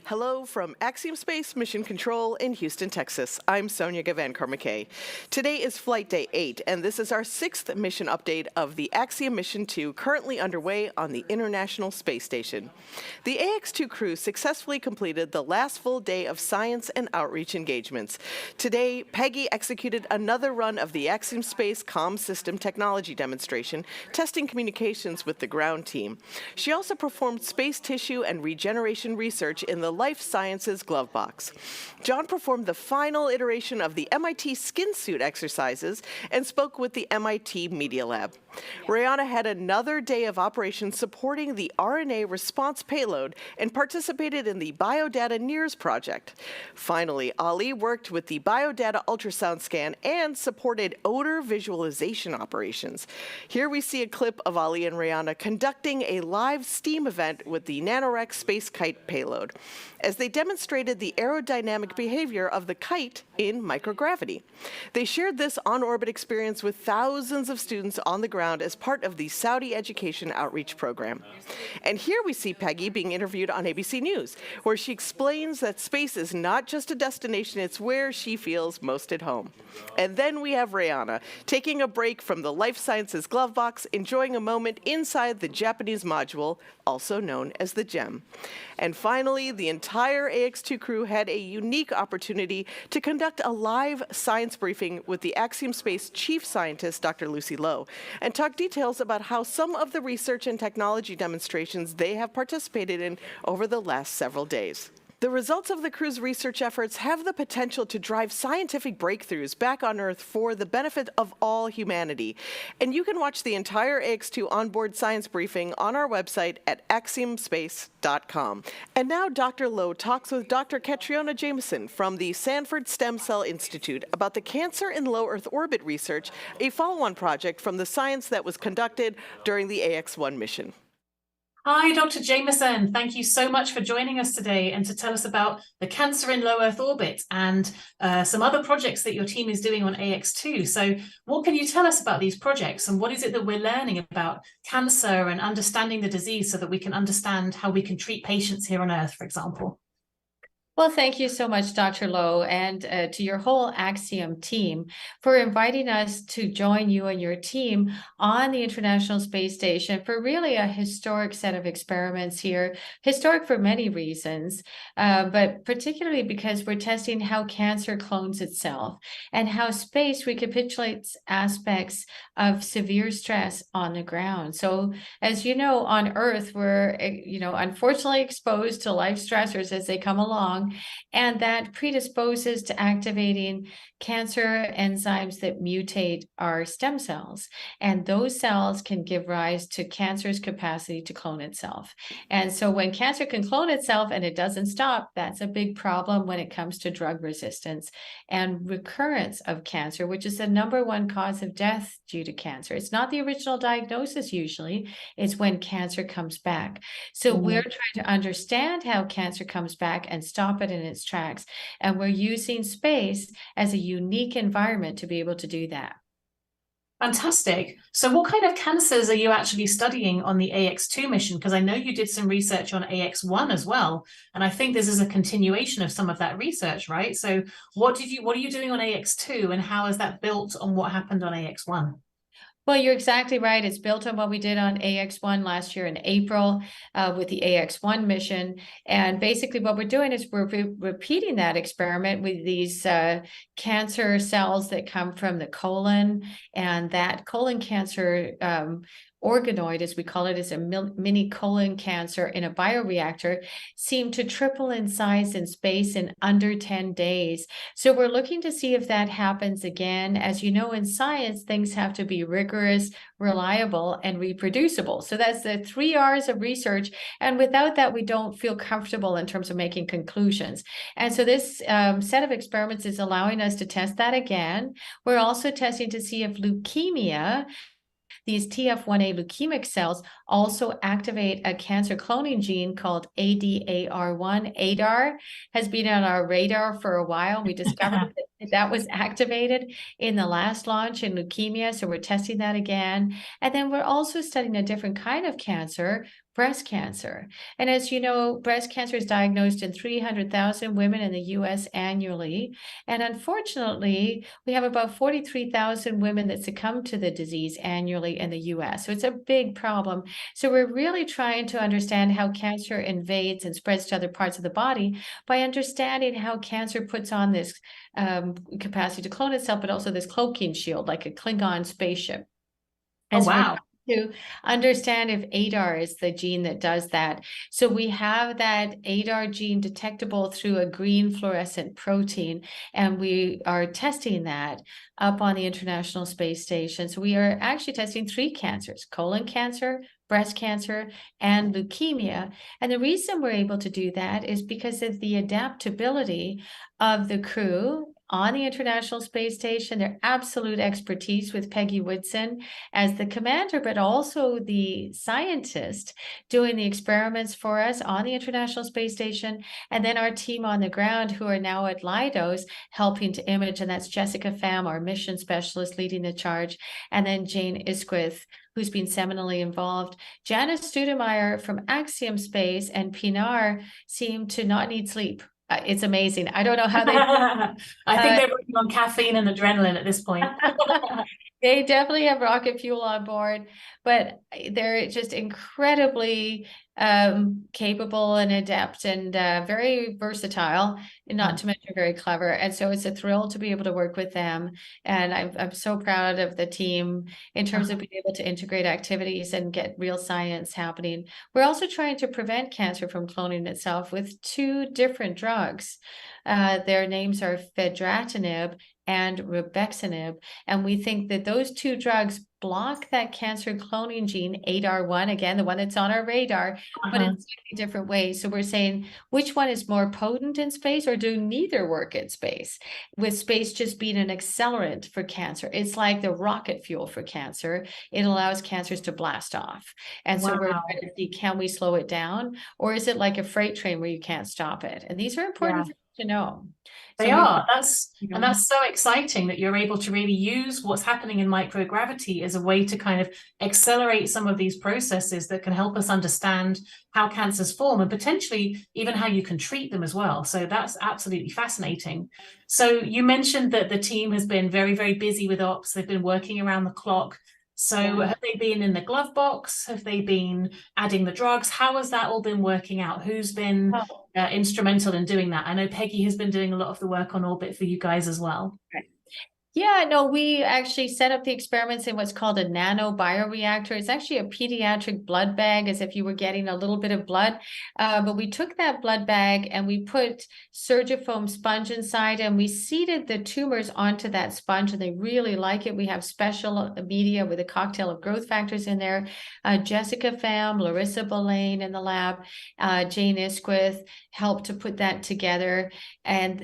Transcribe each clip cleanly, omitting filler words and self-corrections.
Hello from AxiomSpace Mission Control in Houston, Texas. I'm Sonia Gavankar-McKay. Today is Flight Day 8, and this is our 6th mission update of the Axiom Mission 2 currently underway on the International Space Station. The Ax-2 crew successfully completed the last full day of science and outreach engagements. Today, Peggy executed another run of the AxiomSpace comm system technology demonstration, testing communications with the ground team. She also performed space tissue and regeneration research in the Life Sciences glove box. John performed the final iteration of the MIT skin suit exercises and spoke with the MIT Media Lab. Rihanna had another day of operations supporting the RNA response payload and participated in the Biodata NIRS project. Finally, Ali worked with the Biodata ultrasound scan and supported odor visualization operations. Here we see a clip of Ali and Rihanna conducting a live STEAM event with the NanoRex space kite payload, as they demonstrated the aerodynamic behavior of the kite in microgravity. They shared this on-orbit experience with thousands of students on the ground as part of the Saudi Education Outreach Program. And here we see Peggy being interviewed on ABC News, where she explains that space is not just a destination, it's where she feels most at home. And then we have Rihanna taking a break from the Life Sciences glove box, enjoying a moment inside the Japanese module, also known as the GEM. And finally, the entire AX2 crew had a unique opportunity to conduct a live science briefing with the AxiomSpace chief scientist, Dr. Lucy Lowe, and talk details about how some of the research and technology demonstrations they have participated in over the last several days. The results of the crew's research efforts have the potential to drive scientific breakthroughs back on Earth for the benefit of all humanity. And you can watch the entire AX2 onboard science briefing on our website at AxiomSpace.com. And now Dr. Lowe talks with Dr. Catriona Jameson from the Sanford Stem Cell Institute about the cancer in low Earth orbit research, a follow-on project from the science that was conducted during the AX-1 mission. Hi, Dr. Jameson. Thank you so much for joining us today and to tell us about the cancer in low Earth orbit and some other projects that your team is doing on AX2. So what can you tell us about these projects and what is it that we're learning about cancer and understanding the disease so that we can understand how we can treat patients here on Earth, for example? Well, thank you so much, Dr. Lowe, and to your whole Axiom team for inviting us to join you and your team on the International Space Station for really a historic set of experiments here. Historic for many reasons, but particularly because we're testing how cancer clones itself and how space recapitulates aspects of severe stress on the ground. So, as you know, on Earth, we're, unfortunately exposed to life stressors as they come along, and that predisposes to activating cancer enzymes that mutate our stem cells. And those cells can give rise to cancer's capacity to clone itself. And so when cancer can clone itself and it doesn't stop, that's a big problem when it comes to drug resistance and recurrence of cancer, which is the #1 cause of death due to cancer. It's not the original diagnosis usually, it's when cancer comes back. So we're trying to understand how cancer comes back and stop it in its tracks. And we're using space as a unique environment to be able to do that. Fantastic. So what kind of cancers are you actually studying on the AX2 mission? Because I know you did some research on AX1 as well. And I think this is a continuation of some of that research, right? So what are you doing on AX2 and how is that built on what happened on AX1? Well, you're exactly right. It's built on what we did on AX1 last year in April with the AX1 mission. And basically what we're doing is we're repeating that experiment with these cancer cells that come from the colon. And that colon cancer organoid, as we call it, is a mini colon cancer in a bioreactor, seemed to triple in size in space in under 10 days. So we're looking to see if that happens again. As you know, in science, things have to be rigorous, reliable, and reproducible. So that's the 3 R's of research. And without that, we don't feel comfortable in terms of making conclusions. And so this set of experiments is allowing us to test that again. We're also testing to see if leukemia, these TF1A leukemic cells, also activate a cancer cloning gene called ADAR1. ADAR has been on our radar for a while. We discovered that that was activated in the last launch in leukemia, so we're testing that again. And then we're also studying a different kind of cancer, breast cancer. And as you know, breast cancer is diagnosed in 300,000 women in the US annually. And unfortunately, we have about 43,000 women that succumb to the disease annually in the US. So it's a big problem. So we're really trying to understand how cancer invades and spreads to other parts of the body by understanding how cancer puts on this capacity to clone itself, but also this cloaking shield, like a Klingon spaceship. Oh, And so we're wow. to understand if ADAR is the gene that does that. So we have that ADAR gene detectable through a green fluorescent protein, and we are testing that up on the International Space Station. So we are actually testing 3 cancers: colon cancer, breast cancer, and leukemia. And the reason we're able to do that is because of the adaptability of the crew on the International Space Station, their absolute expertise with Peggy Whitson as the commander, but also the scientist doing the experiments for us on the International Space Station, and then our team on the ground who are now at Leidos helping to image, and that's Jessica Pham, our mission specialist leading the charge, and then Jane Isquith, who's been seminally involved. Janice Studemeyer from AxiomSpace and Pinar seem to not need sleep. It's amazing. I don't know how they I think they're working on caffeine and adrenaline at this point. They definitely have rocket fuel on board, but they're just incredibly capable and adept and very versatile, and not to mention very clever. And so it's a thrill to be able to work with them. And I'm so proud of the team in terms of being able to integrate activities and get real science happening. We're also trying to prevent cancer from cloning itself with 2 different drugs. Their names are fedratinib and rubexinib. And we think that those 2 drugs block that cancer cloning gene, ADAR1, again, the one that's on our radar, but in slightly different ways. So we're saying, which one is more potent in space, or do neither work in space? With space just being an accelerant for cancer. It's like the rocket fuel for cancer. It allows cancers to blast off. And so we're trying to see, can we slow it down? Or is it like a freight train where you can't stop it? And these are important things to know. They are. And that's so exciting that you're able to really use what's happening in microgravity as a way to kind of accelerate some of these processes that can help us understand how cancers form and potentially even how you can treat them as well. So that's absolutely fascinating. So you mentioned that the team has been very, very busy with ops. They've been working around the clock. So have they been in the glove box? Have they been adding the drugs? How has that all been working out? Who's been instrumental in doing that? I know Peggy has been doing a lot of the work on orbit for you guys as well. Right. Yeah, no, we actually set up the experiments in what's called a nano bioreactor. It's actually a pediatric blood bag, as if you were getting a little bit of blood. But we took that blood bag and we put surgifoam sponge inside, and we seeded the tumors onto that sponge, and they really like it. We have special media with a cocktail of growth factors in there. Jessica Pham, Larissa Boulain in the lab, Jane Isquith helped to put that together. And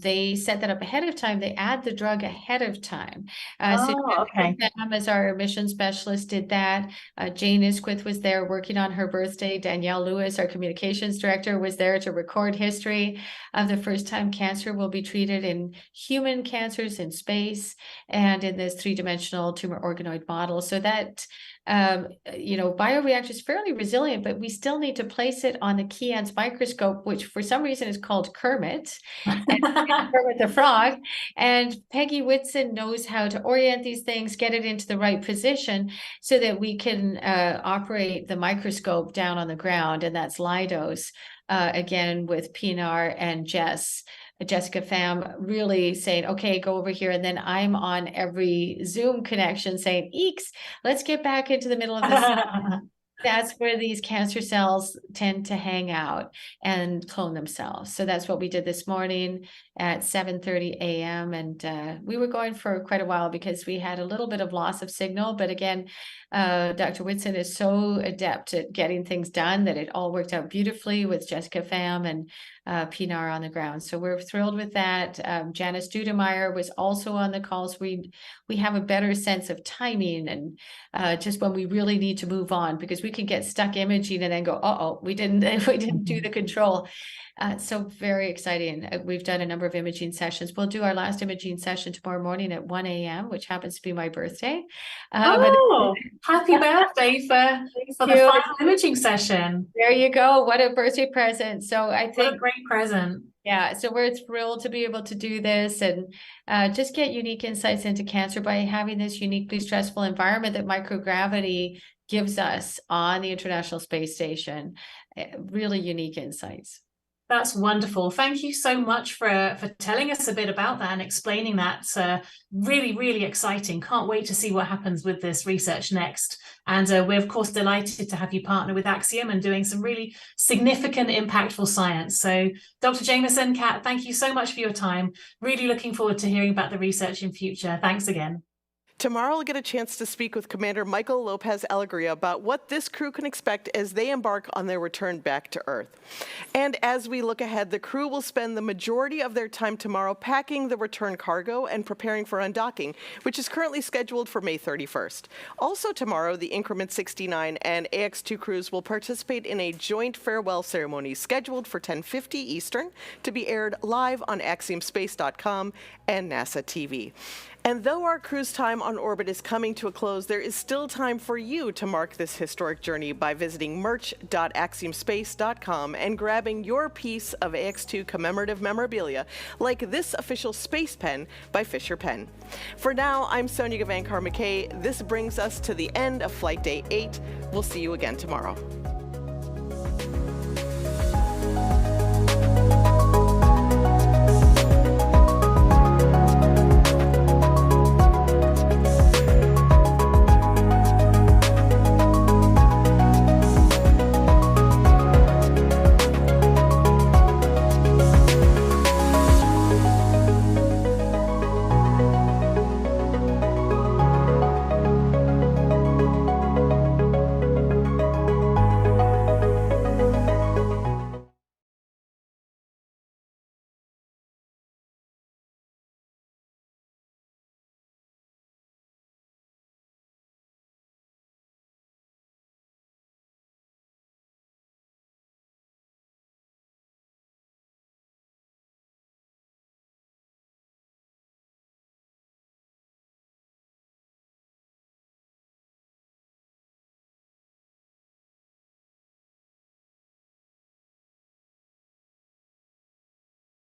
they set that up ahead of time. They add the drug ahead of time. Pham, as our mission specialist, did that. Jane Isquith was there working on her birthday. Danielle Lewis, our communications director, was there to record history of the first time cancer will be treated in human cancers in space and in this 3-dimensional tumor organoid model. So that bioreactor is fairly resilient, but we still need to place it on the Keyence microscope, which for some reason is called Kermit, and Kermit the Frog. And Peggy Whitson knows how to orient these things, get it into the right position so that we can operate the microscope down on the ground. And that's Leidos, again, with Pinar and Jessica Pham really saying, okay, go over here. And then I'm on every Zoom connection saying, Eeks, let's get back into the middle of this. That's where these cancer cells tend to hang out and clone themselves. So that's what we did this morning at 7:30 a.m. And we were going for quite a while because we had a little bit of loss of signal. But again, Dr. Whitson is so adept at getting things done that it all worked out beautifully with Jessica Pham and Pinar on the ground. So we're thrilled with that. Janice Studemeyer was also on the calls. We have a better sense of timing and just when we really need to move on, because we can get stuck imaging and then go, uh-oh, We didn't do the control. So very exciting. We've done a number of imaging sessions. We'll do our last imaging session tomorrow morning at 1 a.m., which happens to be my birthday. Oh, happy birthday for the you. final imaging session. There you go. What a birthday present. So I What a think, great present. yeah, so we're thrilled to be able to do this and just get unique insights into cancer by having this uniquely stressful environment that microgravity gives us on the International Space Station. Really unique insights. That's wonderful. Thank you so much for telling us a bit about that and explaining that. Really, really exciting. Can't wait to see what happens with this research next. And we're, of course, delighted to have you partner with Axiom and doing some really significant, impactful science. So, Dr. Jameson, Kat, thank you so much for your time. Really looking forward to hearing about the research in future. Thanks again. Tomorrow, I'll get a chance to speak with Commander Michael Lopez Alegria about what this crew can expect as they embark on their return back to Earth. And as we look ahead, the crew will spend the majority of their time tomorrow packing the return cargo and preparing for undocking, which is currently scheduled for May 31st. Also tomorrow, the Increment 69 and Ax-2 crews will participate in a joint farewell ceremony scheduled for 10:50 Eastern to be aired live on AxiomSpace.com and NASA TV. And though our cruise time on orbit is coming to a close, there is still time for you to mark this historic journey by visiting merch.axiomspace.com and grabbing your piece of Ax-2 commemorative memorabilia, like this official space pen by Fisher Pen. For now, I'm Sonia Gavankar-McKay. This brings us to the end of Flight Day 8. We'll see you again tomorrow.